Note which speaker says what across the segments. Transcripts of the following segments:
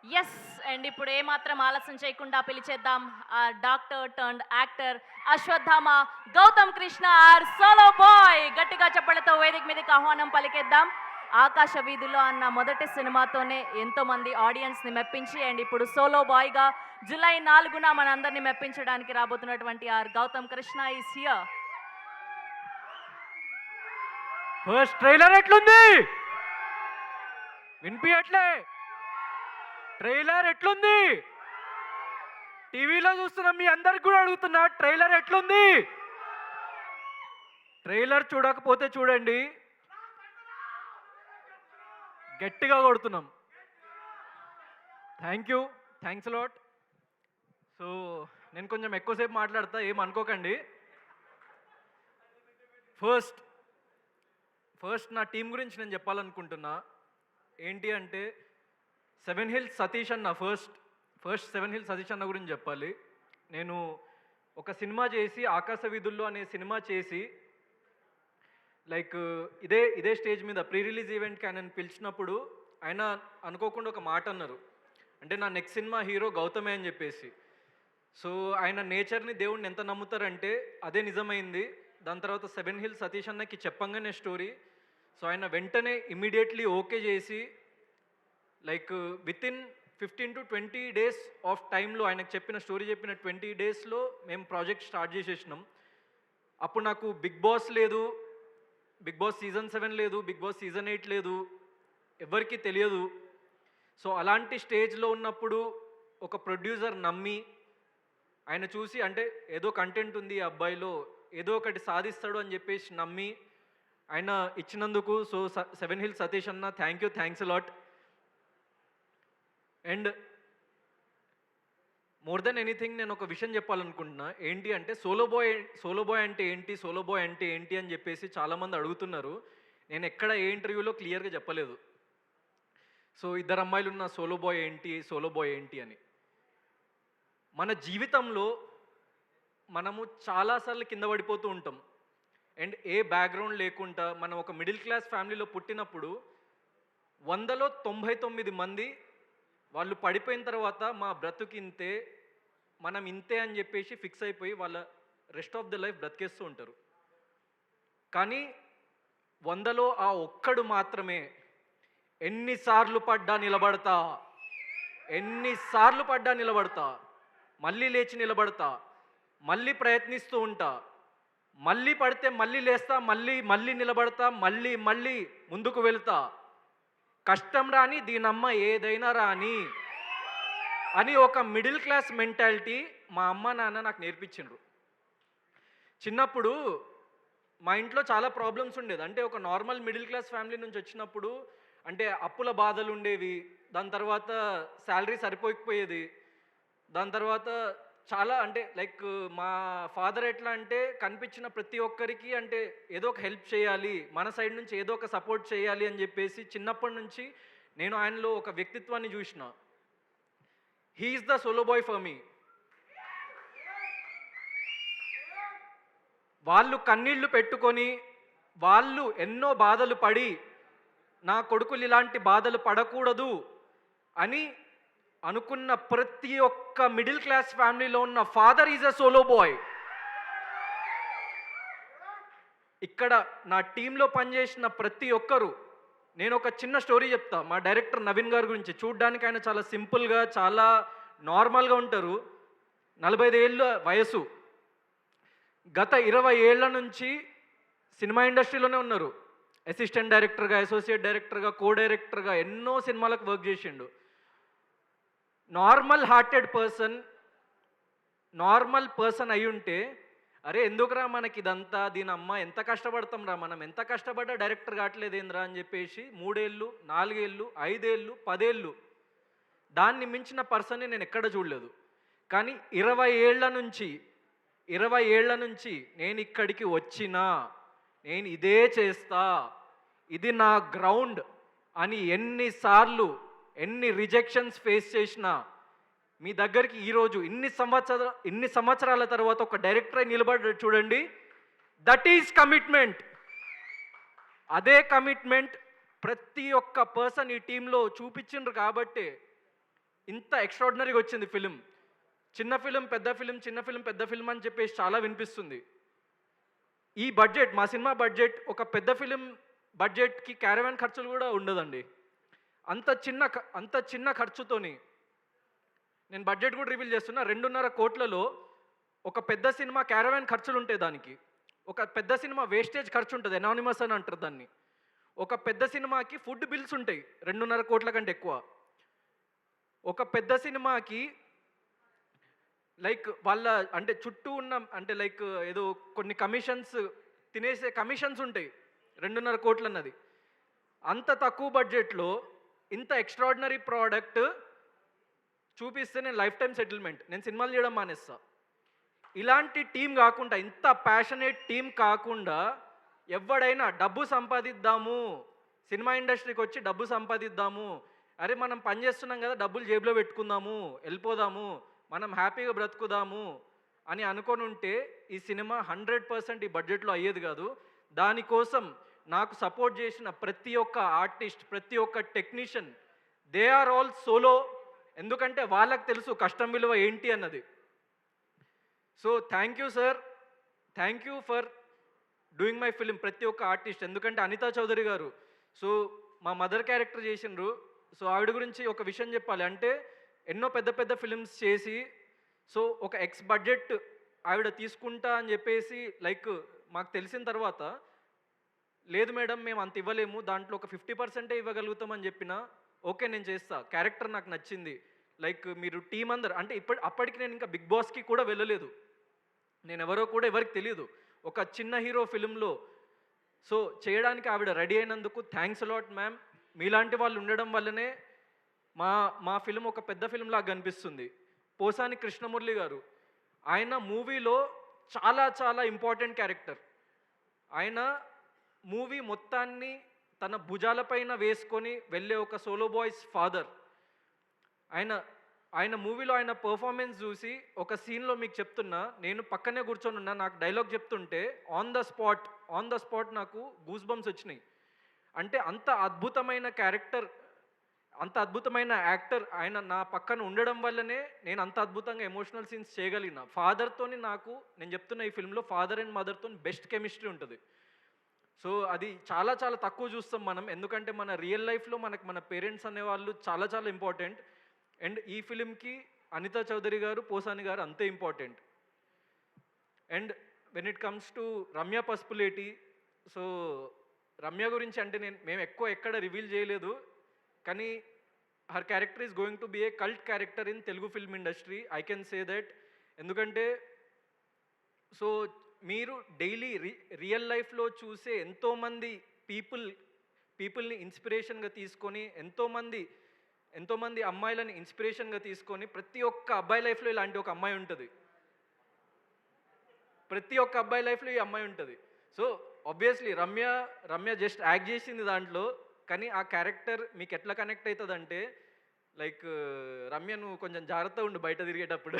Speaker 1: Yes. And ఇప్పుడు ఏమాత్రం ఆలస్యం చేయకుండా పిలిచేద్దాం ఆ doctor turned actor Ashwathama Gautham Krishna our solo boy. గట్టిగా చప్పట్లతో వేదిక మీదకి ఆహ్వానం పలికేద్దాం. ఆకాశ వీధుల్లో అన్న మొదటి సినిమాతోనే ఎంతో మంది ఆడియన్స్ని మెప్పించి అండ్ ఇప్పుడు సోలో బాయ్గా జూలై 4న మనందరినీ మెప్పించడానికి రాబోతున్నటువంటి our Gautham Krishna is here.
Speaker 2: First trailer ఎట్లుంది? వినిపించట్లే. ట్రైలర్ ఎట్లుంది? టీవీలో చూస్తున్న మీ అందరికి కూడా అడుగుతున్నా, ట్రైలర్ ఎట్లుంది? ట్రైలర్ చూడకపోతే చూడండి, గట్టిగా కొడుతున్నాం. Thanks lot. సో నేను కొంచెం ఎక్కువసేపు మాట్లాడతా, ఏం అనుకోకండి. ఫస్ట్ నా టీం గురించి నేను చెప్పాలనుకుంటున్నా. ఏంటి అంటే సెవెన్ హిల్స్ సతీష్ అన్న, ఫస్ట్ సెవెన్ హిల్స్ సతీష్ అన్న గురించి చెప్పాలి. నేను ఒక సినిమా చేసి, ఆకాశ వీధుల్లో అనే సినిమా చేసి, లైక్ ఇదే స్టేజ్ మీద ప్రీ రిలీజ్ ఈవెంట్కి ఆయన పిలిచినప్పుడు ఆయన అనుకోకుండా ఒక మాట అన్నారు. అంటే నా నెక్స్ట్ సినిమా హీరో గౌతమే అని చెప్పేసి. సో ఆయన నేచర్ని, దేవుడిని ఎంత నమ్ముతారంటే అదే నిజమైంది. దాని తర్వాత సెవెన్ హిల్స్ సతీష్ అన్నకి చెప్పంగానే స్టోరీ, సో ఆయన వెంటనే ఇమ్మీడియట్లీ ఓకే చేసి, like within 15 to 20 days of టైంలో ఆయనకు చెప్పిన 20 daysలో మేము ప్రాజెక్ట్ స్టార్ట్ చేసేసినాం. అప్పుడు నాకు బిగ్ బాస్ లేదు, బిగ్ బాస్ సీజన్ 7 లేదు, బిగ్ బాస్ సీజన్ 8 లేదు, ఎవరికీ తెలియదు. సో అలాంటి స్టేజ్లో ఉన్నప్పుడు ఒక ప్రొడ్యూసర్ నమ్మి, ఆయన చూసి అంటే ఏదో కంటెంట్ ఉంది ఈ అబ్బాయిలో, ఏదో ఒకటి సాధిస్తాడు అని చెప్పేసి నమ్మి ఆయన ఇచ్చినందుకు, సో సెవెన్ హిల్స్ సతీష్ అన్న thanks lot. And more than anything నేను ఒక విషయం చెప్పాలనుకుంటున్నా. ఏంటి అంటే సోలో బాయ్ అంటే ఏంటి అని చెప్పేసి చాలామంది అడుగుతున్నారు. నేను ఎక్కడ ఏ ఇంటర్వ్యూలో క్లియర్గా చెప్పలేదు. సో ఇద్దరు అమ్మాయిలు ఉన్న సోలో బాయ్ ఏంటి అని. మన జీవితంలో మనము చాలాసార్లు కింద పడిపోతూ ఉంటాం. అండ్ ఏ బ్యాక్గ్రౌండ్ లేకుండా మనం ఒక మిడిల్ క్లాస్ ఫ్యామిలీలో పుట్టినప్పుడు 100లో 99 మంది వాళ్ళు పడిపోయిన తర్వాత మా బ్రతుకింతే, మనం ఇంతే అని చెప్పేసి ఫిక్స్ అయిపోయి వాళ్ళ రెస్ట్ ఆఫ్ ద లైఫ్ బ్రతికేస్తూ ఉంటారు. కానీ 100లో ఆ ఒక్కడు మాత్రమే ఎన్నిసార్లు పడ్డా నిలబడతా, మళ్ళీ లేచి నిలబడతా, మళ్ళీ ప్రయత్నిస్తూ ఉంటా, మళ్ళీ పడితే మళ్ళీ లేస్తా, మళ్ళీ నిలబడతా, మళ్ళీ ముందుకు వెళ్తా, కష్టం రాని దీనమ్మ ఏదైనా రాని అని ఒక మిడిల్ క్లాస్ మెంటాలిటీ మా అమ్మ నాన్న నాకు నేర్పించిండ్రు. చిన్నప్పుడు మా ఇంట్లో చాలా ప్రాబ్లమ్స్ ఉండేది. అంటే ఒక నార్మల్ మిడిల్ క్లాస్ ఫ్యామిలీ నుంచి వచ్చినప్పుడు అంటే అప్పుల బాధలు ఉండేవి, దాని తర్వాత శాలరీ సరిపోకపోయేది, దాని తర్వాత చాలా అంటే లైక్ మా ఫాదర్ ఎట్లా అంటే కనిపించిన ప్రతి ఒక్కరికి అంటే ఏదో ఒక హెల్ప్ చేయాలి, మన సైడ్ నుంచి ఏదో ఒక సపోర్ట్ చేయాలి అని చెప్పేసి చిన్నప్పటి నుంచి నేను ఆయనలో ఒక వ్యక్తిత్వాన్ని చూసిన. He is the solo boy for me. వాళ్ళు కన్నీళ్లు పెట్టుకొని, వాళ్ళు ఎన్నో బాధలు పడి, నా కొడుకులు ఇలాంటి బాధలు పడకూడదు అని అనుకున్న ప్రతి ఒక్క మిడిల్ క్లాస్ ఫ్యామిలీలో ఉన్న father is a solo boy. ఇక్కడ నా టీంలో పనిచేసిన ప్రతి ఒక్కరు, నేను ఒక చిన్న స్టోరీ చెప్తా మా డైరెక్టర్ నవీన్ గారి గురించి. చూడ్డానికి ఆయన చాలా సింపుల్గా, చాలా నార్మల్గా ఉంటారు. 45 ఏళ్ళ వయసు, గత 20 ఏళ్ల నుంచి సినిమా ఇండస్ట్రీలోనే ఉన్నారు. అసిస్టెంట్ డైరెక్టర్గా, అసోసియేట్ డైరెక్టర్గా, కో డైరెక్టర్గా ఎన్నో సినిమాలకు వర్క్ చేసిండు. నార్మల్ పర్సన్ అయి ఉంటే, అరే ఎందుకురా మనకి ఇదంతా, దీని అమ్మ ఎంత కష్టపడతాం రా, మనం ఎంత కష్టపడ్డా డైరెక్టర్ కావట్లేదేంద్రా అని చెప్పేసి 3 ఏళ్ళు, 4 ఏళ్ళు, 5 ఏళ్ళు, 10 ఏళ్ళు దాన్ని మించిన పర్సన్ని నేను ఎక్కడ చూడలేదు. కానీ 20 ఏళ్ల నుంచి నేను ఇక్కడికి వచ్చినా, నేను ఇదే చేస్తా, ఇది నా గ్రౌండ్ అని ఎన్ని రిజెక్షన్స్ ఫేస్ చేసినా మీ దగ్గరికి ఈరోజు ఇన్ని సంవత్సరాల తర్వాత ఒక డైరెక్టర్ అయి నిలబడ్డాడు చూడండి. That is commitment. అదే కమిట్మెంట్ ప్రతి ఒక్క పర్సన్ ఈ టీంలో చూపించిండ్రు. కాబట్టి ఇంత ఎక్స్ట్రాడినరీగా వచ్చింది ఫిలిం. చిన్న ఫిలిం, పెద్ద ఫిలిం, చిన్న ఫిలిం, పెద్ద ఫిలిం అని చెప్పేసి చాలా వినిపిస్తుంది. ఈ బడ్జెట్, మా సినిమా బడ్జెట్ ఒక పెద్ద ఫిలిం బడ్జెట్‌కి క్యారవాన్ ఖర్చులు కూడా ఉండదండి. అంత చిన్న ఖర్చుతోని నేను బడ్జెట్ కూడా రివీల్ చేస్తున్నా. 2.5 కోట్లలో ఒక పెద్ద సినిమా క్యారవాన్ ఖర్చులుంటాయి దానికి. ఒక పెద్ద సినిమా వేస్టేజ్ ఖర్చు ఉంటది. ఎనానిమస్ అని అంటారు దాన్ని. ఒక పెద్ద సినిమాకి ఫుడ్ బిల్స్ ఉంటాయి 2.5 కోట్ల కంటే ఎక్కువ. ఒక పెద్ద సినిమాకి లైక్ వాళ్ళ అంటే చుట్టూ ఉన్న అంటే లైక్ ఏదో కొన్ని కమిషన్స్ తినేసే కమిషన్స్ ఉంటాయి 2.5 కోట్లు అన్నది. అంత తక్కువ బడ్జెట్లో ఇంత ఎక్స్ట్రాడినరీ ప్రోడక్ట్ చూపిస్తే నేను లైఫ్ టైం సెటిల్మెంట్. నేను సినిమాలు చేయడం మానేస్తా. ఇలాంటి టీం కాకుండా, ఇంత ప్యాషనేట్ టీం కాకుండా ఎవడైనా డబ్బు సంపాదిద్దాము, సినిమా ఇండస్ట్రీకి వచ్చి డబ్బు సంపాదిద్దాము, అరే మనం పని చేస్తున్నాం కదా డబ్బులు జేబులో పెట్టుకుందాము, వెళ్ళిపోదాము, మనం హ్యాపీగా బ్రతుకుదాము అని అనుకొని ఉంటే ఈ సినిమా 100% ఈ బడ్జెట్లో అయ్యేది కాదు. దానికోసం నాకు సపోర్ట్ చేసిన ప్రతి ఒక్క ఆర్టిస్ట్, ప్రతి ఒక్క technician, they are all solo. ఎందుకంటే వాళ్ళకి తెలుసు కష్టం విలువ ఏంటి అన్నది. So thank you sir, thank you for doing my film. ప్రతి ఒక్క ఆర్టిస్ట్, ఎందుకంటే అనితా చౌదరి గారు సో మా మదర్ క్యారెక్టర్ చేసిండ్రు. సో ఆవిడ గురించి ఒక విషయం చెప్పాలి అంటే ఎన్నో పెద్ద పెద్ద ఫిలిమ్స్ చేసి సో ఒక ఎక్స్ బడ్జెట్ ఆవిడ తీసుకుంటా అని చెప్పేసి లైక్ మాకు తెలిసిన తర్వాత, లేదు మేడం మేము అంత ఇవ్వలేము, దాంట్లో ఒక 50% ఇవ్వగలుగుతామని చెప్పిన ఓకే నేను చేస్తా, క్యారెక్టర్ నాకు నచ్చింది, లైక్ మీరు టీం అందరు అంటే అప్పటికి నేను ఇంకా బిగ్ బాస్కి కూడా వెళ్ళలేదు, నేను ఎవరో కూడా ఎవరికి తెలియదు, ఒక చిన్న హీరో ఫిలింలో సో చేయడానికి ఆవిడ రెడీ అయినందుకు థ్యాంక్స్ అలాట్ మ్యామ్. మీలాంటి వాళ్ళు ఉండడం వల్లనే మా ఫిలిం ఒక పెద్ద ఫిలిం లాగా కనిపిస్తుంది. పోసాని కృష్ణమురళి గారు, ఆయన మూవీలో చాలా చాలా ఇంపార్టెంట్ క్యారెక్టర్. ఆయన మూవీ మొత్తాన్ని తన భుజాలపైన వేసుకొని వెళ్ళే ఒక సోలో బాయ్స్ ఫాదర్. ఆయన మూవీలో ఆయన పర్ఫార్మెన్స్ చూసి ఒక సీన్లో మీకు చెప్తున్నా, నేను పక్కనే కూర్చొని ఉన్నా, నాకు డైలాగ్ చెప్తుంటే ఆన్ ద స్పాట్ నాకు గూస్ బంప్స్ వచ్చినాయి. అంటే అంత అద్భుతమైన క్యారెక్టర్, అంత అద్భుతమైన యాక్టర్ ఆయన నా పక్కన ఉండడం వల్లనే నేను అంత అద్భుతంగా ఎమోషనల్ సీన్స్ చేయగలిగిన. ఫాదర్తోని నాకు, నేను చెప్తున్న ఈ ఫిల్మ్లో ఫాదర్ అండ్ మదర్తో బెస్ట్ కెమిస్ట్రీ ఉంటుంది. సో అది చాలా చాలా తక్కువ చూస్తాం మనం, ఎందుకంటే మన రియల్ లైఫ్లో మన పేరెంట్స్ అనేవాళ్ళు చాలా చాలా ఇంపార్టెంట్. అండ్ ఈ ఫిలింకి అనితా చౌదరి గారు, పోసాని గారు అంతే important. And when it comes to Ramya Pasupuleti, so Ramya గురించి అంటే మేము ఎక్కడ రివీల్ చేయలేదు, కానీ her character is going to be A cult character in Telugu film industry, I can say that. ఎందుకంటే సో మీరు డైలీ రియల్ లైఫ్లో చూసే ఎంతోమంది పీపుల్ని ఇన్స్పిరేషన్గా తీసుకొని, ఎంతోమంది అమ్మాయిలని ఇన్స్పిరేషన్గా తీసుకొని, ప్రతి ఒక్క అబ్బాయి లైఫ్లో ఇలాంటి ఒక అమ్మాయి ఉంటుంది. ప్రతి ఒక్క అబ్బాయి లైఫ్లో ఈ అమ్మాయి ఉంటుంది. So obviously Ramya just act చేసింది దాంట్లో, కానీ ఆ క్యారెక్టర్ మీకు ఎట్లా కనెక్ట్ అవుతుంది అంటే లైక్ రమ్య నువ్వు కొంచెం జాగ్రత్తగా ఉండు బయట తిరిగేటప్పుడు.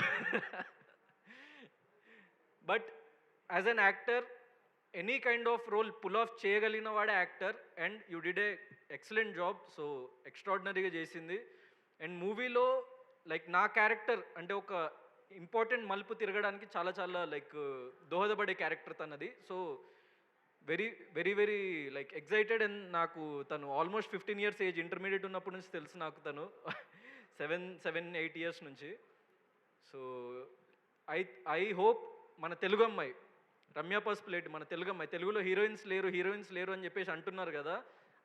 Speaker 2: But as an actor any kind of role pull off చేయగలిగిన వాడే actor. And you did a excellent job, so ఎక్స్ట్రాడినరీగా చేసింది. అండ్ మూవీలో లైక్ నా క్యారెక్టర్ అంటే ఒక ఇంపార్టెంట్ మలుపు తిరగడానికి చాలా చాలా లైక్ దోహదపడే క్యారెక్టర్ తనది. So very very very like excited. And నాకు తను ఆల్మోస్ట్ 15 years ఏజ్, ఇంటర్మీడియట్ ఉన్నప్పటి నుంచి తెలుసు నాకు తను 7-8 years నుంచి. సో ఐ హోప్ మన తెలుగు అమ్మాయి రమ్య పసుపులేటి, మన తెలుగు అమ్మాయి, తెలుగులో హీరోయిన్స్ లేరు అని చెప్పేసి అంటున్నారు కదా,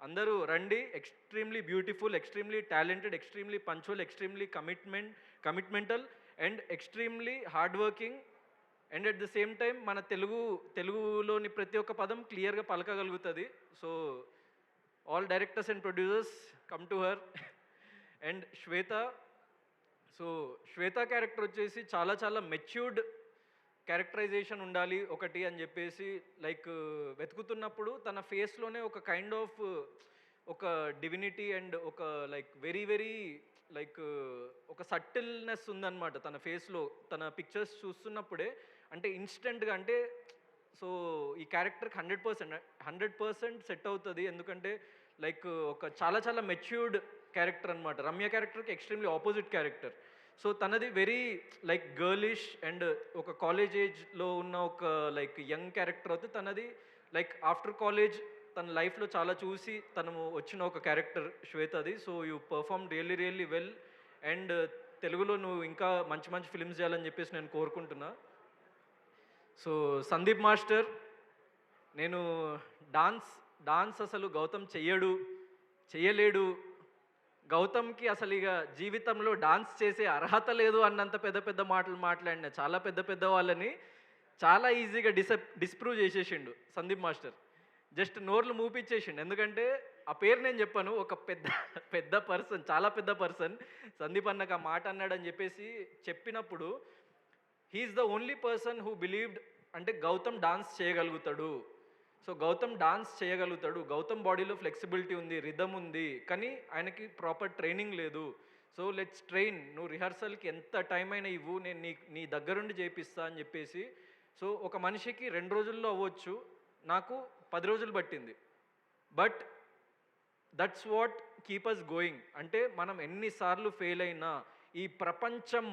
Speaker 2: అందరూ రండి. Extremely beautiful, extremely talented, extremely punctual, extremely commitmental and extremely hard working. And at the same time మన తెలుగులోని ప్రతి ఒక్క పదం క్లియర్గా పలకగలుగుతుంది. So all directors and producers come to her. And so Shweta character వచ్చేసి చాలా చాలా మెచ్యూర్డ్ క్యారెక్టరైజేషన్ ఉండాలి ఒకటి అని చెప్పేసి లైక్ వెతుకుతున్నప్పుడు తన ఫేస్లోనే ఒక కైండ్ ఆఫ్ ఒక డివినిటీ అండ్ ఒక లైక్ వెరీ వెరీ లైక్ ఒక సటిల్నెస్ ఉందన్నమాట తన ఫేస్లో. తన పిక్చర్స్ చూస్తున్నప్పుడే అంటే ఇన్స్టెంట్గా అంటే సో ఈ క్యారెక్టర్కి 100% సెట్ అవుతుంది. ఎందుకంటే లైక్ ఒక చాలా చాలా మెచ్యూర్డ్ క్యారెక్టర్ అనమాట. రమ్య క్యారెక్టర్కి ఎక్స్ట్రీమ్లీ ఆపోజిట్ క్యారెక్టర్. సో తనది వెరీ లైక్ గర్లిష్ అండ్ ఒక కాలేజ్ ఏజ్లో ఉన్న ఒక లైక్ యంగ్ క్యారెక్టర్ అయితే తనది లైక్ ఆఫ్టర్ కాలేజ్ తన లైఫ్లో చాలా చూసి తను వచ్చిన ఒక క్యారెక్టర్ శ్వేతది. So you perform really really well and తెలుగులో నువ్వు ఇంకా మంచి మంచి ఫిల్మ్స్ చేయాలని చెప్పేసి నేను కోరుకుంటున్నా. సో సందీప్ మాస్టర్, నేను డాన్స్ అసలు గౌతమ్ చెయ్యలేడు, గౌతమ్కి అసలు ఇక జీవితంలో డాన్స్ చేసే అర్హత లేదు అన్నంత పెద్ద పెద్ద మాటలు మాట్లాడిన చాలా పెద్ద పెద్ద వాళ్ళని చాలా ఈజీగా డిస్ప్రూవ్ చేసేసిండు సందీప్ మాస్టర్. జస్ట్ నోర్లు మూపిచ్చేసిండు. ఎందుకంటే ఆ పేరు నేను చెప్పాను, ఒక పెద్ద పర్సన్, చాలా పెద్ద పర్సన్ సందీప్ అన్నకు ఆ మాట అన్నాడని చెప్పేసి చెప్పినప్పుడు he is the only person who believed అంటే గౌతమ్ డాన్స్ చేయగలుగుతాడు. సో గౌతమ్ డాన్స్ చేయగలుగుతాడు, గౌతమ్ బాడీలో ఫ్లెక్సిబిలిటీ ఉంది, రిథమ్ ఉంది, కానీ ఆయనకి ప్రాపర్ ట్రైనింగ్ లేదు. సో లెట్స్ ట్రైన్, నువ్వు రిహర్సల్కి ఎంత టైం అయినా ఇవ్వు, నేను నీ దగ్గరుండి చేపిస్తా అని చెప్పేసి. సో ఒక మనిషికి 2 రోజుల్లో అవ్వచ్చు, నాకు 10 రోజులు పట్టింది. But that's what keep us going. అంటే మనం ఎన్నిసార్లు ఫెయిల్ అయినా ఈ ప్రపంచం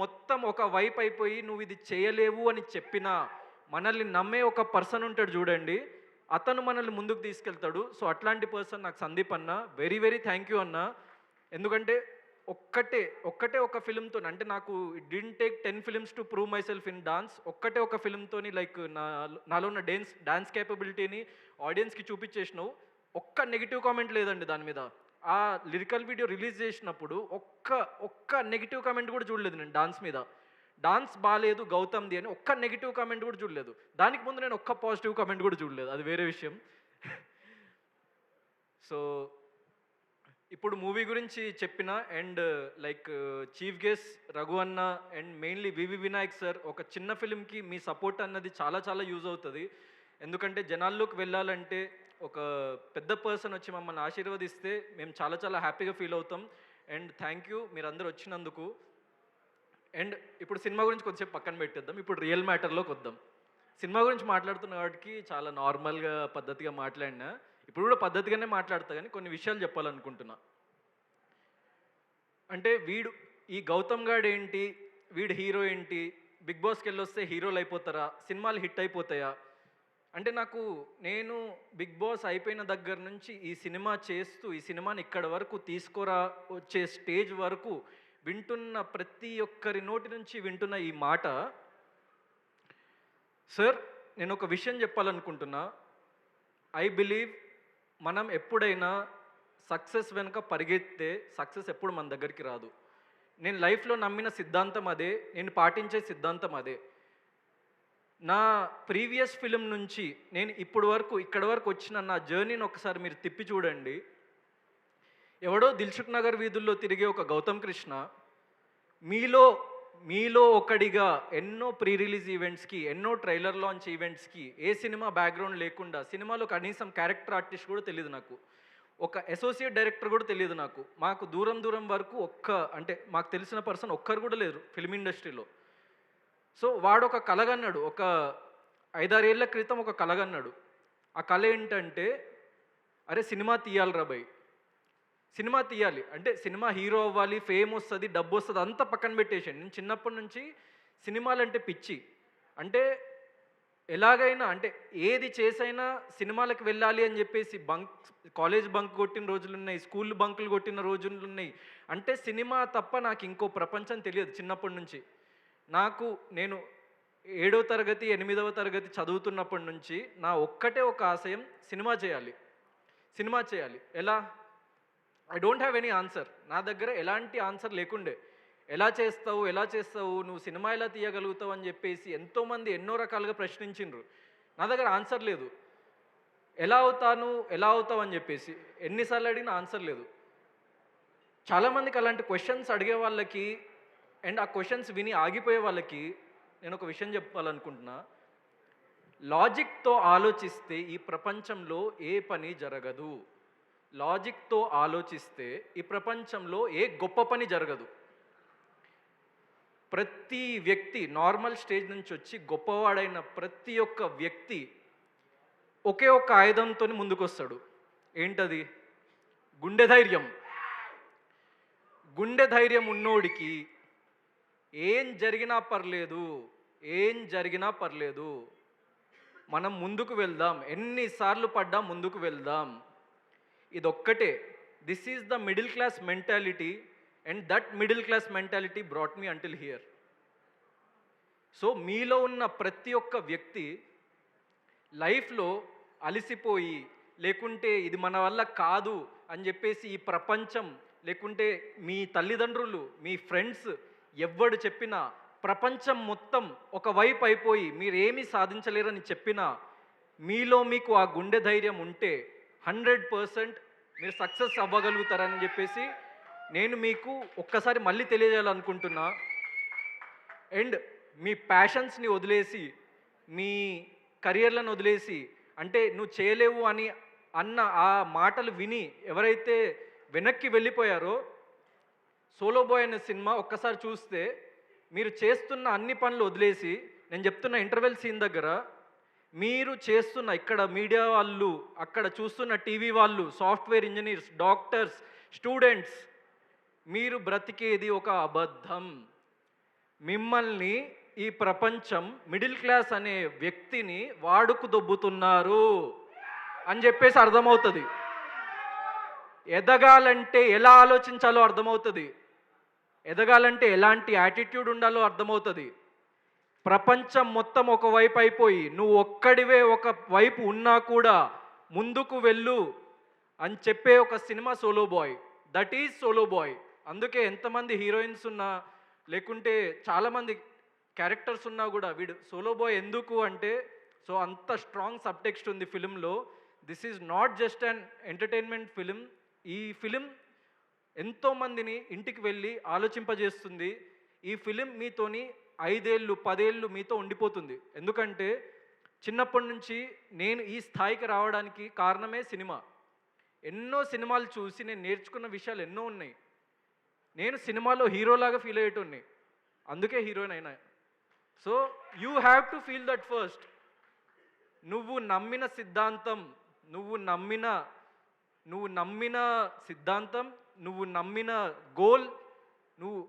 Speaker 2: మొత్తం ఒక వైపు అయిపోయి నువ్వు ఇది చేయలేవు అని చెప్పినా మనల్ని నమ్మే ఒక పర్సన్ ఉంటాడు చూడండి, అతను మనల్ని ముందుకు తీసుకెళ్తాడు. సో అట్లాంటి పర్సన్ నాకు సందీప్ అన్న. వెరీ వెరీ థ్యాంక్ యూ అన్న. ఎందుకంటే ఒక్కటే ఒక ఫిల్మ్తో, అంటే నాకు it didn't take 10 films to prove my self in dance. ఒక్కటే ఒక ఫిల్మ్తోని లైక్ నాలో ఉన్న డాన్స్ కేపబిలిటీని ఆడియన్స్కి చూపించేసినావు. ఒక్క నెగిటివ్ కామెంట్ లేదండి దాని మీద. ఆ లిరికల్ వీడియో రిలీజ్ చేసినప్పుడు ఒక్క నెగిటివ్ కామెంట్ కూడా చూడలేదు నేను డాన్స్ మీద. డాన్స్ బాగాలేదు గౌతమ్ది అని ఒక్క నెగిటివ్ కామెంట్ కూడా చూడలేదు. దానికి ముందు నేను ఒక్క పాజిటివ్ కామెంట్ కూడా చూడలేదు, అది వేరే విషయం. సో ఇప్పుడు మూవీ గురించి చెప్పిన and like chief guest Raghu అన్న and mainly V V Vinayak sir, ఒక చిన్న ఫిలింకి మీ సపోర్ట్ అన్నది చాలా చాలా యూజ్ అవుతుంది. ఎందుకంటే జనాల్లోకి వెళ్ళాలంటే ఒక పెద్ద పర్సన్ వచ్చి మమ్మల్ని ఆశీర్వదిస్తే మేము చాలా చాలా హ్యాపీగా ఫీల్ అవుతాం. అండ్ థ్యాంక్ యూ మీరందరూ వచ్చినందుకు. అండ్ ఇప్పుడు సినిమా గురించి కొంచెంసేపు పక్కన పెట్టేద్దాం, ఇప్పుడు రియల్ మ్యాటర్లోకి వద్దాం. సినిమా గురించి మాట్లాడుతున్న వాటికి చాలా నార్మల్గా పద్ధతిగా మాట్లాడినా, ఇప్పుడు కూడా పద్ధతిగానే మాట్లాడతా, కానీ కొన్ని విషయాలు చెప్పాలనుకుంటున్నా. అంటే ఈ గౌతమ్ గాడు ఏంటి, వీడు హీరో ఏంటి, బిగ్ బాస్కి వెళ్ళి వస్తే హీరోలు అయిపోతారా, సినిమాలు హిట్ అయిపోతాయా అంటే నేను బిగ్ బాస్ అయిపోయిన దగ్గర నుంచి ఈ సినిమా చేస్తూ ఈ సినిమాని ఇక్కడ వరకు వచ్చే స్టేజ్ వరకు వింటున్న ప్రతి ఒక్కరి నోటి నుంచి వింటున్న ఈ మాట, సార్ నేను ఒక విషయం చెప్పాలనుకుంటున్నా. ఐ బిలీవ్ మనం ఎప్పుడైనా సక్సెస్ వెనుక పరిగెత్తే సక్సెస్ ఎప్పుడు మన దగ్గరికి రాదు. నేను లైఫ్లో నమ్మిన సిద్ధాంతం అదే, నేను పాటించే సిద్ధాంతం అదే. నా ప్రీవియస్ ఫిలిం నుంచి నేను ఇక్కడ వరకు వచ్చిన నా జర్నీని ఒకసారి మీరు తిప్పి చూడండి. ఎవడో దిల్సుఖ్ నగర్ వీధుల్లో తిరిగే ఒక గౌతమ్ కృష్ణ మీలో ఒకడిగా ఎన్నో ప్రీ రిలీజ్ ఈవెంట్స్కి, ఎన్నో ట్రైలర్ లాంచ్ ఈవెంట్స్కి, ఏ సినిమా బ్యాక్గ్రౌండ్ లేకుండా, సినిమాలో కనీసం క్యారెక్టర్ ఆర్టిస్ట్ కూడా తెలియదు నాకు, ఒక అసోసియేట్ డైరెక్టర్ కూడా తెలియదు నాకు. మాకు దూరం వరకు అంటే మాకు తెలిసిన పర్సన్ ఒక్కరు కూడా లేరు ఫిల్మ్ ఇండస్ట్రీలో. సో వాడు ఒక కలగన్నాడు, ఒక 5-6 ఏళ్ల క్రితం ఒక కలగన్నాడు. ఆ కళ ఏంటంటే, అరే సినిమా తీయాలిరా భయ్, సినిమా తీయాలి అంటే సినిమా హీరో అవ్వాలి, ఫేమ్ వస్తుంది, డబ్బు వస్తుంది, అంతా పక్కన పెట్టేసాను. నేను చిన్నప్పటి నుంచి సినిమాలు అంటే పిచ్చి. అంటే ఎలాగైనా అంటే ఏది చేసైనా సినిమాలకు వెళ్ళాలి అని చెప్పేసి కాలేజ్ బంక్ కొట్టిన రోజులు ఉన్నాయి, స్కూల్ బంకులు కొట్టిన రోజులు ఉన్నాయి. అంటే సినిమా తప్ప నాకు ఇంకో ప్రపంచం తెలియదు చిన్నప్పటి నుంచి. నేను 7వ తరగతి 8వ తరగతి చదువుతున్నప్పటి నుంచి నా ఒక్కటే ఒక ఆశయం, సినిమా చేయాలి. ఎలా? I don't have any answer. నా దగ్గర ఎలాంటి ఆన్సర్ లేకుండే. ఎలా చేస్తావు, నువ్వు సినిమా ఎలా తీయగలుగుతావు అని చెప్పేసి ఎంతోమంది ఎన్నో రకాలుగా ప్రశ్నించిండ్రు. నా దగ్గర ఆన్సర్ లేదు. ఎలా అవుతావు అని చెప్పేసి ఎన్నిసార్లు అడిగినా ఆన్సర్ లేదు. చాలామందికి అలాంటి క్వశ్చన్స్ అడిగే వాళ్ళకి అండ్ ఆ క్వశ్చన్స్ విని ఆగిపోయే వాళ్ళకి నేను ఒక విషయం చెప్పాలనుకుంటున్నా. లాజిక్తో ఆలోచిస్తే ఈ ప్రపంచంలో ఏ పని జరగదు. లాజిక్తో ఆలోచిస్తే ఈ ప్రపంచంలో ఏ గొప్ప పని జరగదు. ప్రతి వ్యక్తి నార్మల్ స్టేజ్ నుంచి వచ్చి గొప్పవాడైన ప్రతి ఒక్క వ్యక్తి ఒకే ఒక్క ఆయుధంతో ముందుకొస్తాడు. ఏంటది? గుండె ధైర్యం. గుండె ధైర్యం ఉన్నోడికి ఏం జరిగినా పర్లేదు, ఏం జరిగినా పర్లేదు, మనం ముందుకు వెళ్దాం, ఎన్నిసార్లు పడ్డా ముందుకు వెళ్దాం. ఇదొక్కటే. This is the middle class mentality and that middle class mentality brought me until here. So మీలో ఉన్న ప్రతి ఒక్క వ్యక్తి లైఫ్లో అలసిపోయి, లేకుంటే ఇది మన వల్ల కాదు అని చెప్పేసి ఈ ప్రపంచం, లేకుంటే మీ తల్లిదండ్రులు, మీ ఫ్రెండ్స్ ఎవ్వడు చెప్పినా, ప్రపంచం మొత్తం ఒకవైపు అయిపోయి మీరేమీ సాధించలేరని చెప్పినా, మీలో మీకు ఆ గుండె ధైర్యం ఉంటే 100% మీరు సక్సెస్ అవ్వగలుగుతారని చెప్పేసి నేను మీకు ఒక్కసారి మళ్ళీ తెలియజేయాలనుకుంటున్నా. అండ్ మీ ప్యాషన్స్ని వదిలేసి, మీ కెరియర్లను వదిలేసి, అంటే నువ్వు చేయలేవు అని అన్న ఆ మాటలు విని ఎవరైతే వెనక్కి వెళ్ళిపోయారో, సోలో బాయ్ అనే సినిమా ఒక్కసారి చూస్తే మీరు చేస్తున్న అన్ని పనులు వదిలేసి, నేను చెప్తున్న ఇంటర్వెల్ సీన్ దగ్గర మీరు చేస్తున్న ఇక్కడ మీడియా వాళ్ళు, అక్కడ చూస్తున్న టీవీ వాళ్ళు, సాఫ్ట్వేర్ ఇంజనీర్స్, డాక్టర్స్, స్టూడెంట్స్, మీరు బ్రతికేది ఒక అబద్ధం. మిమ్మల్ని ఈ ప్రపంచం మిడిల్ క్లాస్ అనే వ్యక్తిని వాడుకు దొబ్బుతున్నారు అని చెప్పేసి అర్థమవుతుంది. ఎదగాలంటే ఎలా ఆలోచించాలో అర్థమవుతుంది, ఎదగాలంటే ఎలాంటి యాటిట్యూడ్ ఉండాలో అర్థమవుతుంది. ప్రపంచం మొత్తం ఒకవైపు అయిపోయి నువ్వు ఒక్కడివే ఒక వైపు ఉన్నా కూడా ముందుకు వెళ్ళు అని చెప్పే ఒక సినిమా solo boy. That is solo boy. అందుకే ఎంతమంది హీరోయిన్స్ ఉన్నా, లేకుంటే చాలామంది క్యారెక్టర్స్ ఉన్నా కూడా వీడు సోలో బాయ్ ఎందుకు అంటే, సో అంత స్ట్రాంగ్ సబ్టెక్స్ట్ ఉంది ఫిలింలో. This is not just an entertainment film. ఈ ఫిలిం ఎంతోమందిని ఇంటికి వెళ్ళి ఆలోచింపజేస్తుంది. ఈ ఫిలిం మీతోని 5 ఏళ్ళు 10 ఏళ్ళు మీతో ఉండిపోతుంది. ఎందుకంటే చిన్నప్పటి నుంచి నేను ఈ స్థాయికి రావడానికి కారణమే సినిమా. ఎన్నో సినిమాలు చూసి నేను నేర్చుకున్న విషయాలు ఎన్నో ఉన్నాయి. నేను సినిమాలో హీరోలాగా ఫీల్ అయ్యేటోన్ని, అందుకే హీరోయిన్ అయినా. So you have to feel that first. నువ్వు నమ్మిన సిద్ధాంతం, నువ్వు నమ్మిన సిద్ధాంతం, నువ్వు నమ్మిన గోల్, నువ్వు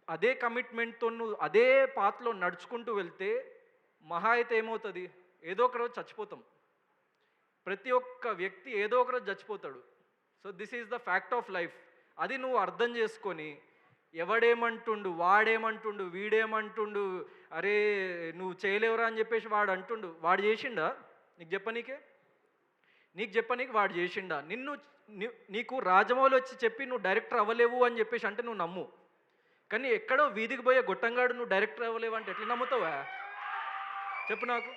Speaker 2: అదే కమిట్మెంట్తో నువ్వు అదే పాత్లో నడుచుకుంటూ వెళ్తే మహా అయితే ఏమవుతుంది, ఏదో ఒక రోజు చచ్చిపోతాం. ప్రతి ఒక్క వ్యక్తి ఏదో ఒక రోజు చచ్చిపోతాడు. So this is the fact of life. అది నువ్వు అర్థం చేసుకొని, ఎవడేమంటుండు, వాడేమంటుండు, వీడేమంటుండు, అరే నువ్వు చేయలేవురా అని చెప్పేసి వాడు అంటుండు, వాడు చేసిండా నీకు చెప్పనీకి వాడు చేసిండా? నీకు రాజమౌళి వచ్చి చెప్పి నువ్వు డైరెక్టర్ అవ్వలేవు అని చెప్పేసి అంటే నువ్వు నమ్ము. కానీ ఎక్కడో వీధికి పోయే గొట్టంగాడు నువ్వు డైరెక్టర్ అవ్వలేవు అంటే ఎట్లా నమ్ముతావా? చెప్పు నాకు.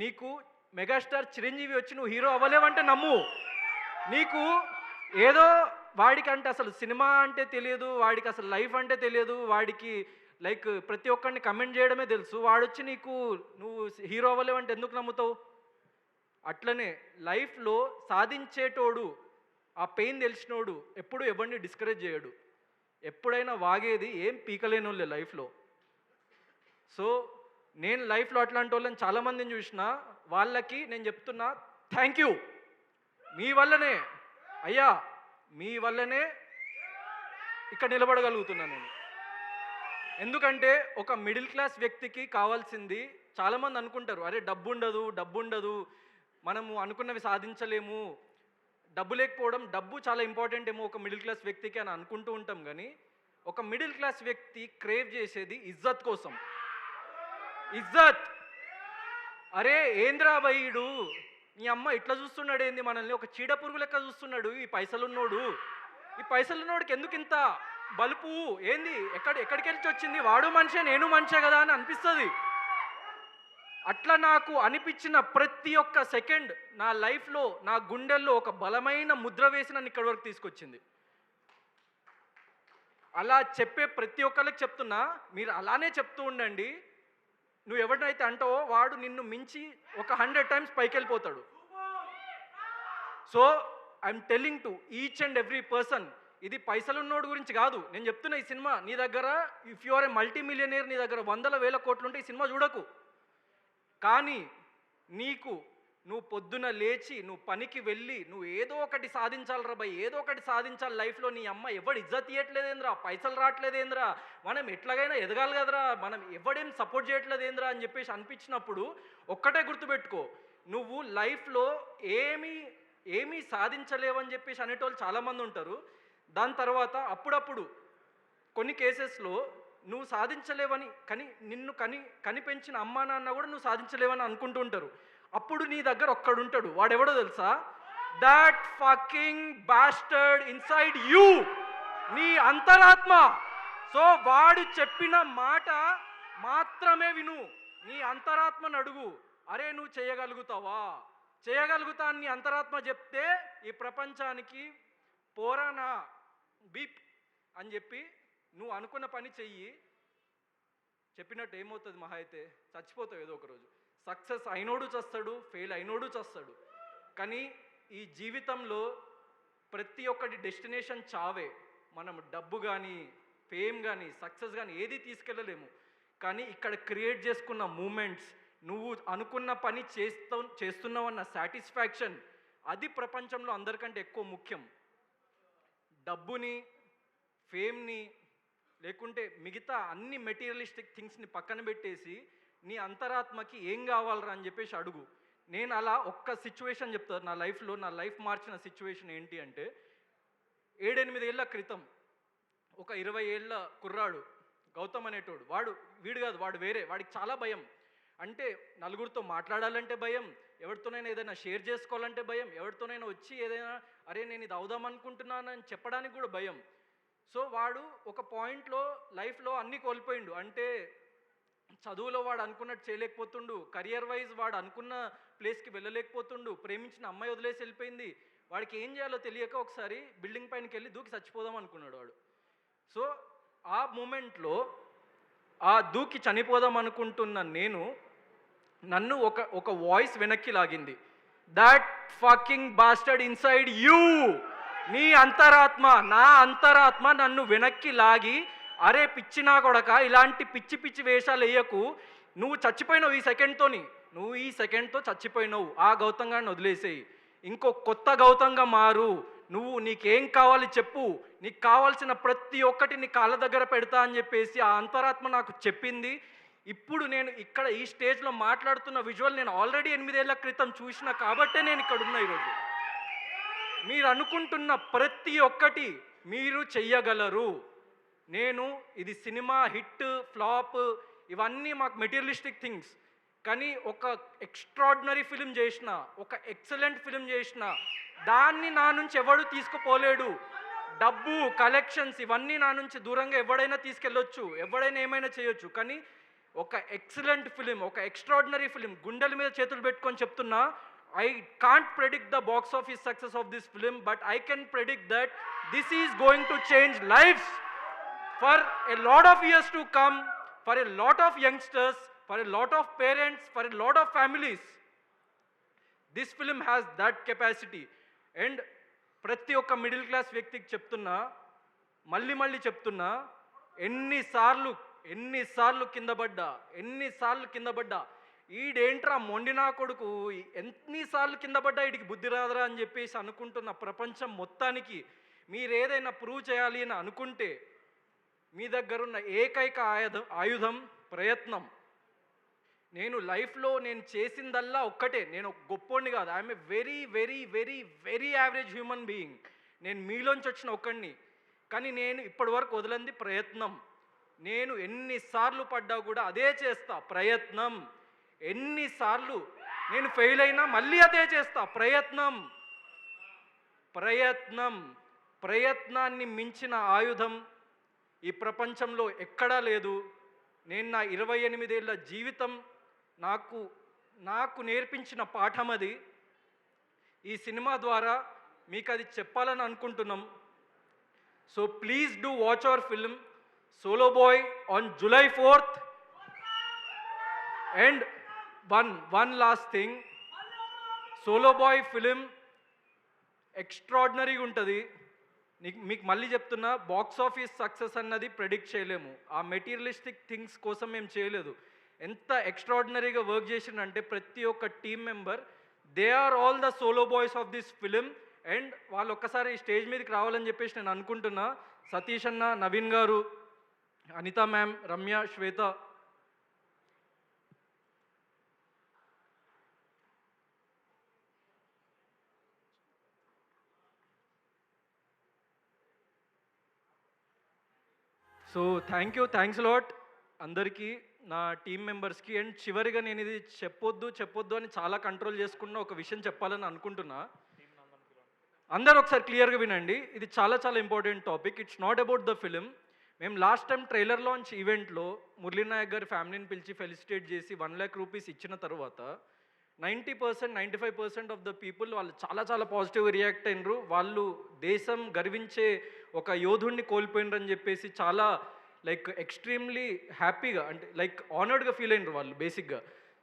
Speaker 2: నీకు మెగాస్టార్ చిరంజీవి వచ్చి నువ్వు హీరో అవ్వలేవంటే నమ్ము. నీకు ఏదో వాడికి అంటే అసలు సినిమా అంటే తెలియదు, వాడికి అసలు లైఫ్ అంటే తెలియదు, వాడికి లైక్ ప్రతి ఒక్కరిని కమెంట్ చేయడమే తెలుసు, వాడొచ్చి నువ్వు హీరో అవ్వలేవంటే ఎందుకు నమ్ముతావు? అట్లనే లైఫ్లో సాధించేటోడు, ఆ పెయిన్ తెలిసినోడు ఎప్పుడు ఎవరిని డిస్కరేజ్ చేయడు. ఎప్పుడైనా వాగేది ఏం పీకలేని వాళ్ళే లైఫ్లో. సో నేను లైఫ్లో అట్లాంటి వాళ్ళని చాలామందిని చూసిన, వాళ్ళకి నేను చెప్తున్నా థ్యాంక్ యూ. మీ వల్లనే అయ్యా, మీ వల్లనే ఇక్కడ నిలబడగలుగుతున్నా నేను. ఎందుకంటే ఒక మిడిల్ క్లాస్ వ్యక్తికి కావాల్సింది, చాలామంది అనుకుంటారు అరే డబ్బు ఉండదు, మనము అనుకున్నవి సాధించలేము, డబ్బు లేకపోవడం, డబ్బు చాలా ఇంపార్టెంట్ ఏమో ఒక మిడిల్ క్లాస్ వ్యక్తికి అని అనుకుంటూ ఉంటాం. కానీ ఒక మిడిల్ క్లాస్ వ్యక్తి క్రేవ్ చేసేది ఇజ్జత్ కోసం. ఇజ్జత్. అరే ఏంద్రా భయ్యుడు, నీ అమ్మ ఇట్లా చూస్తున్నాడు ఏంది మనల్ని, ఒక చీడ పురుగు లెక్క చూస్తున్నాడు ఈ పైసలున్నోడికి ఎందుకు ఇంత బలుపు ఏంది, ఎక్కడికి వెళ్ళి వచ్చింది, వాడు మనిషే నేను మనిషే కదా అని అనిపిస్తుంది. అట్లా నాకు అనిపించిన ప్రతి ఒక్క సెకండ్ నా లైఫ్లో, నా గుండెల్లో ఒక బలమైన ముద్ర వేసి నన్ను ఇక్కడి వరకు తీసుకొచ్చింది. అలా చెప్పే ప్రతి ఒక్కరికి చెప్తున్నా, మీరు అలానే చెప్తూ ఉండండి. నువ్వు ఎవరినైతే అంటావో వాడు నిన్ను మించి ఒక 100 times పైకి వెళ్ళిపోతాడు. So I'm telling to each and every person, ఇది పైసలున్నోడు గురించి కాదు నేను చెప్తున్నా. ఈ సినిమా నీ దగ్గర, if you are a multi millionaire, నీ దగ్గర 100,000 కోట్లు ఉంటే ఈ సినిమా చూడకు. కానీ నువ్వు పొద్దున లేచి నువ్వు పనికి వెళ్ళి నువ్వు ఏదో ఒకటి సాధించాలిరా భయ్, ఏదో ఒకటి సాధించాలి లైఫ్లో. నీ అమ్మ ఎవడు ఇజ్జత్ ఇవ్వట్లేదేంద్రా, పైసలు రావట్లేదేంద్రా, మనం ఎట్లాగైనా ఎదగాలి కదరా, మనం ఎవడేం సపోర్ట్ చేయట్లేదేంద్రా అని చెప్పేసి అనిపించినప్పుడు ఒక్కటే గుర్తుపెట్టుకో, నువ్వు లైఫ్లో ఏమీ సాధించలేవని చెప్పేసి అనేటోళ్ళు చాలామంది ఉంటారు. దాని తర్వాత అప్పుడప్పుడు కొన్ని కేసెస్లో నువ్వు సాధించలేవని నిన్ను కనిపెంచిన అమ్మా నాన్న కూడా నువ్వు సాధించలేవని అనుకుంటూ ఉంటారు. అప్పుడు నీ దగ్గర ఒక్కడుంటాడు, వాడెవడో తెలుసా? That fucking bastard inside you, నీ అంతరాత్మ. సో వాడు చెప్పిన మాట మాత్రమే విను, నీ అంతరాత్మను అడుగు, అరే నువ్వు చేయగలుగుతావా, చేయగలుగుతా అని నీ అంతరాత్మ చెప్తే ఈ ప్రపంచానికి పోరానా బీప్ అని చెప్పి నువ్వు అనుకున్న పని చెయ్యి. చెప్పినట్టు ఏమవుతుంది, మహా అయితే చచ్చిపోతావు ఏదో ఒక రోజు. సక్సెస్ అయినోడు చస్తాడు, ఫెయిల్ అయినోడు చస్తాడు. కానీ ఈ జీవితంలో ప్రతి ఒక్కటి డెస్టినేషన్ చావే. మనం డబ్బు కానీ ఫేమ్ కానీ సక్సెస్ కానీ ఏది తీసుకెళ్ళలేము. కానీ ఇక్కడ క్రియేట్ చేసుకున్న మూమెంట్స్, నువ్వు అనుకున్న పని చేస్తున్నావన్న సాటిస్ఫాక్షన్, అది ప్రపంచంలో అందరికంటే ఎక్కువ ముఖ్యం. డబ్బుని, ఫేమ్ని, లేకుంటే మిగతా అన్ని మెటీరియలిస్టిక్ థింగ్స్ని పక్కన పెట్టేసి నీ అంతరాత్మకి ఏం కావాలరా అని చెప్పేసి అడుగు. నేను అలా ఒక్క సిచ్యువేషన్ చెప్తాను నా లైఫ్లో. నా లైఫ్ మార్చిన సిచ్యువేషన్ ఏంటి అంటే, 7-8 ఏళ్ళ క్రితం ఒక 20 ఏళ్ళ కుర్రాడు గౌతమ్ అనేటోడు, వీడు కాదు, వాడు వేరే. వాడికి చాలా భయం, అంటే నలుగురితో మాట్లాడాలంటే భయం, ఎవరితోనైనా ఏదైనా షేర్ చేసుకోవాలంటే భయం, ఎవరితోనైనా వచ్చి ఏదైనా అరే నేను ఇది అవుదాం అనుకుంటున్నానని చెప్పడానికి కూడా భయం. సో వాడు ఒక పాయింట్లో లైఫ్లో అన్నీ కోల్పోయిండు. అంటే చదువులో వాడు అనుకున్నట్టు చేయలేకపోతుండు, కెరియర్ వైజ్ వాడు అనుకున్న ప్లేస్కి వెళ్ళలేకపోతుండు, ప్రేమించిన అమ్మాయి వదిలేసి వెళ్ళిపోయింది. వాడికి ఏం చేయాలో తెలియక ఒకసారి బిల్డింగ్ పైనకి వెళ్ళి దూకి చచ్చిపోదాం అనుకున్నాడు వాడు. సో ఆ మూమెంట్లో ఆ దూకి చనిపోదాం అనుకుంటున్న నన్ను ఒక వాయిస్ వెనక్కి లాగింది. That fucking bastard inside you, నీ అంతరాత్మ, నా అంతరాత్మ నన్ను వెనక్కి లాగి, అరే పిచ్చి నా కొడక, ఇలాంటి పిచ్చి పిచ్చి వేషాలు వేయకు, నువ్వు చచ్చిపోయినావు నువ్వు ఈ సెకండ్తో చచ్చిపోయినావు, ఆ గౌతంగాన్ని వదిలేసేయి, ఇంకో కొత్త గౌతంగా మారు, నీకేం కావాలి చెప్పు, నీకు కావాల్సిన ప్రతి ఒక్కటి నీ కాళ్ళ దగ్గర పెడతా అని చెప్పేసి ఆ అంతరాత్మ నాకు చెప్పింది. ఇప్పుడు నేను ఇక్కడ ఈ స్టేజ్లో మాట్లాడుతున్న విజువల్ నేను ఆల్రెడీ 8 ఏళ్ల క్రితం చూసిన కాబట్టే నేను ఇక్కడ ఉన్నా ఈరోజు. మీరు అనుకుంటున్న ప్రతి ఒక్కటి మీరు చెయ్యగలరు. ఇది సినిమా హిట్ ఫ్లాప్ ఇవన్నీ మాకు మెటీరియలిస్టిక్ థింగ్స్, కానీ ఒక ఎక్స్ట్రాడినరీ ఫిలిం చేసిన, ఒక ఎక్సలెంట్ ఫిలిం చేసిన, దాన్ని నా నుంచి ఎవడు తీసుకుపోలేడు. డబ్బు, కలెక్షన్స్ ఇవన్నీ నా నుంచి దూరంగా ఎవడైనా తీసుకెళ్ళొచ్చు, ఎవడైనా ఏమైనా చేయొచ్చు, కానీ ఒక ఎక్సలెంట్ ఫిలిం, ఒక ఎక్స్ట్రాడినరీ ఫిలిం, గుండెల మీద చేతులు పెట్టుకొని చెప్తున్నా, I can't predict the box office success of this film, but I can predict that this is going to change lives for a lot of years to come, for a lot of youngsters, for a lot of parents, for a lot of families. This film has that capacity. And ప్రతి ఒక్క middle class వ్యక్తికి చెప్తున్నా, మళ్ళీ చెప్తున్నా, ఎన్నిసార్లు కింద పడ్డా, ఈడేంట్రా మొండినా కొడుకు, ఎన్నిసార్లు కింద పడ్డా వీడికి బుద్ధి రాదురా అని చెప్పేసి అనుకుంటున్న ప్రపంచం మొత్తానికి మీరు ఏదైనా ప్రూవ్ చేయాలి అని అనుకుంటే మీ దగ్గరున్న ఏకైక ఆయుధం ప్రయత్నం. నేను లైఫ్లో చేసిందల్లా ఒక్కటే, నేను గొప్పోడిని కాదు, I'm a very very very very average human being. నేను మీలోంచి వచ్చిన ఒక్కడిని, కానీ నేను ఇప్పటి వరకు వదలంది ప్రయత్నం. నేను ఎన్నిసార్లు పడ్డా కూడా అదే చేస్తా, ప్రయత్నం. ఎన్నిసార్లు నేను ఫెయిల్ అయినా మళ్ళీ అదే చేస్తా, ప్రయత్నాన్ని మించిన ఆయుధం ఈ ప్రపంచంలో ఎక్కడా లేదు. నేను నా 28 ఏళ్ళ జీవితం నాకు నేర్పించిన పాఠం అది. ఈ సినిమా ద్వారా మీకు అది చెప్పాలని అనుకుంటున్నాం. So please do watch our film solo boy on July 4th. And one last thing, solo boy film ఎక్స్ట్రాడినరీగా ఉంటుంది. మీకు మళ్ళీ చెప్తున్నా, బాక్స్ ఆఫీస్ సక్సెస్ అన్నది ప్రెడిక్ట్ చేయలేము, ఆ మెటీరియలిస్టిక్ థింగ్స్ కోసం మేము చేయలేదు. ఎంత ఎక్స్ట్రాడినరీగా వర్క్ చేసిండంటే ప్రతి ఒక్క team member they are all the solo boys of this film. And వాళ్ళు ఒక్కసారి స్టేజ్ మీదకి రావాలని చెప్పేసి నేను అనుకుంటున్నా. సతీష్ అన్న, నవీన్ గారు, అనిత మ్యామ్, రమ్య, శ్వేత. సో థ్యాంక్స్ లాట్ అందరికీ, నా టీమ్ మెంబర్స్కి. అండ్ చివరిగా నేను ఇది చెప్పొద్దు అని చాలా కంట్రోల్ చేసుకున్న ఒక విషయం చెప్పాలని అనుకుంటున్నా. అందరూ ఒకసారి క్లియర్గా వినండి, ఇది చాలా చాలా important topic. It's not about the film. మేము లాస్ట్ టైం ట్రైలర్ లాంచ్ ఈవెంట్లో మురళీ నాయక్ గారి ఫ్యామిలీని పిలిచి ఫెలిసిటేట్ చేసి 1 lakh రూపీస్ ఇచ్చిన తర్వాత 90%, 95% ఆఫ్ ద పీపుల్ వాళ్ళు చాలా చాలా పాజిటివ్గా రియాక్ట్ అయినరు. వాళ్ళు దేశం గర్వించే ఒక యోధుడిని కోల్పోయినరని చెప్పేసి చాలా లైక్ ఎక్స్ట్రీమ్లీ హ్యాపీగా, అంటే లైక్ ఆనర్డ్గా ఫీల్ అయినరు వాళ్ళు బేసిక్గా.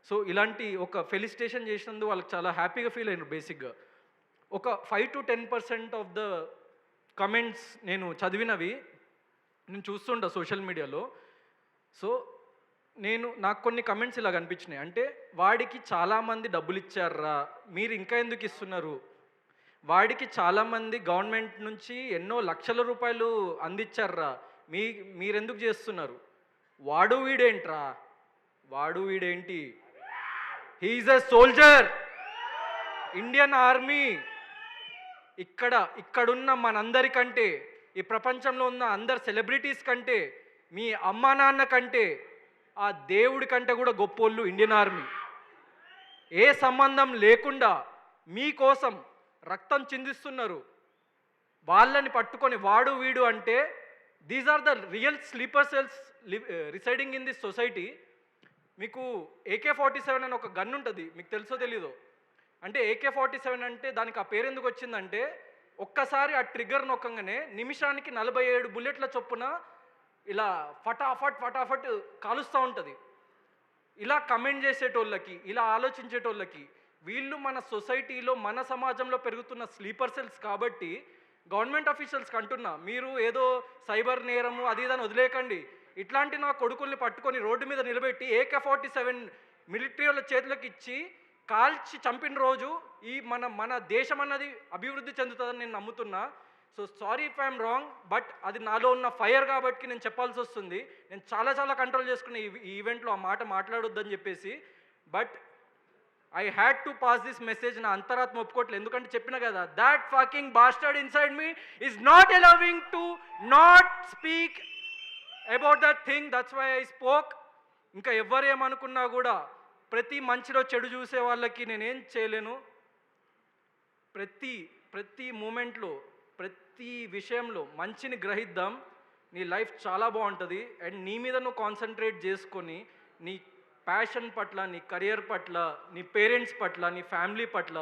Speaker 2: సో ఇలాంటి ఒక ఫెలిసిటేషన్ చేసినందుకు వాళ్ళకి చాలా హ్యాపీగా ఫీల్ అయినరు బేసిక్గా. ఒక 5 to 10% ఆఫ్ ద కమెంట్స్ నేను చదివినవి నేను చూస్తుంటా సోషల్ మీడియాలో. సో నాకు కొన్ని కమెంట్స్ ఇలా కనిపించినాయి. అంటే వాడికి చాలామంది డబ్బులు ఇచ్చారా, మీరు ఇంకా ఎందుకు ఇస్తున్నారు, వాడికి చాలామంది గవర్నమెంట్ నుంచి ఎన్నో లక్షల రూపాయలు అందించారా, మీరెందుకు చేస్తున్నారు, వాడు వీడేంటి, he is a soldier, Indian army. ఇక్కడున్న మనందరికంటే, ఈ ప్రపంచంలో ఉన్న అందరు సెలబ్రిటీస్ కంటే, మీ అమ్మా నాన్న కంటే, ఆ దేవుడి కంటే కూడా గొప్పోళ్ళు ఇండియన్ ఆర్మీ. ఏ సంబంధం లేకుండా మీకోసం రక్తం చిందిస్తున్నారు. వాళ్ళని పట్టుకొని వాడు వీడు అంటే, these are the real sleeper cells residing in this society. మీకు AK-47 అని ఒక గన్ ఉంటుంది, మీకు తెలుసో తెలీదో. అంటే AK-47 అంటే దానికి ఆ పేరు ఎందుకు వచ్చిందంటే, ఒక్కసారి ఆ ట్రిగ్గర్ నొక్కగానే నిమిషానికి 47 బుల్లెట్ల చొప్పున ఇలా ఫటాఫట్ కాలుస్తూ ఉంటుంది. ఇలా కమెంట్ చేసేటోళ్ళకి, ఇలా ఆలోచించేటోళ్ళకి, వీళ్ళు మన సొసైటీలో మన సమాజంలో పెరుగుతున్న స్లీపర్ సెల్స్. కాబట్టి గవర్నమెంట్ అఫీషియల్స్కి అంటున్నా, మీరు ఏదో సైబర్ నేరము అది ఇదని వదిలేయకండి. ఇట్లాంటి నా కొడుకుల్ని పట్టుకొని రోడ్డు మీద నిలబెట్టి AK-47 మిలిటరీ వాళ్ళ చేతులకు ఇచ్చి కాల్చి చంపిన రోజు ఈ మన దేశం అన్నది అభివృద్ధి చెందుతుందని నేను నమ్ముతున్నా. So sorry if I'm wrong, but అది నాలో ఉన్న ఫైర్ కాబట్టి నేను చెప్పాల్సి వస్తుంది. నేను చాలా చాలా కంట్రోల్ చేసుకున్న ఈ ఈవెంట్లో ఆ మాట మాట్లాడొద్దని చెప్పేసి. But I had to pass this message. నా అంతరాత్మ ఒప్పుకోవట్లేదు, ఎందుకంటే చెప్పిన కదా, that fucking bastard inside me is not allowing to not speak about that thing. That's why I spoke. ఇంకా ఎవరేమనుకున్నా కూడా ప్రతి మంచిలో చెడు చూసే వాళ్ళకి నేనేం చేయలేను. ప్రతి మూమెంట్లో, ప్రతి విషయంలో మంచిని గ్రహిద్దాం. నీ లైఫ్ చాలా బాగుంటుంది. అండ్ నీ మీద నువ్వు కాన్సన్ట్రేట్ చేసుకొని నీ ప్యాషన్ పట్ల, నీ కెరియర్ పట్ల, నీ పేరెంట్స్ పట్ల, నీ ఫ్యామిలీ పట్ల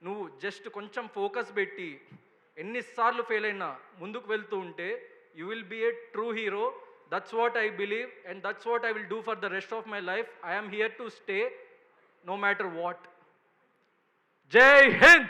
Speaker 2: నువ్వు జస్ట్ కొంచెం ఫోకస్ పెట్టి ఎన్నిసార్లు ఫెయిల్ అయినా ముందుకు వెళ్తూ ఉంటే you will be a true hero. That's what I believe, and that's what I will do for the rest of my life. I am here to stay no matter what. Jai Hind!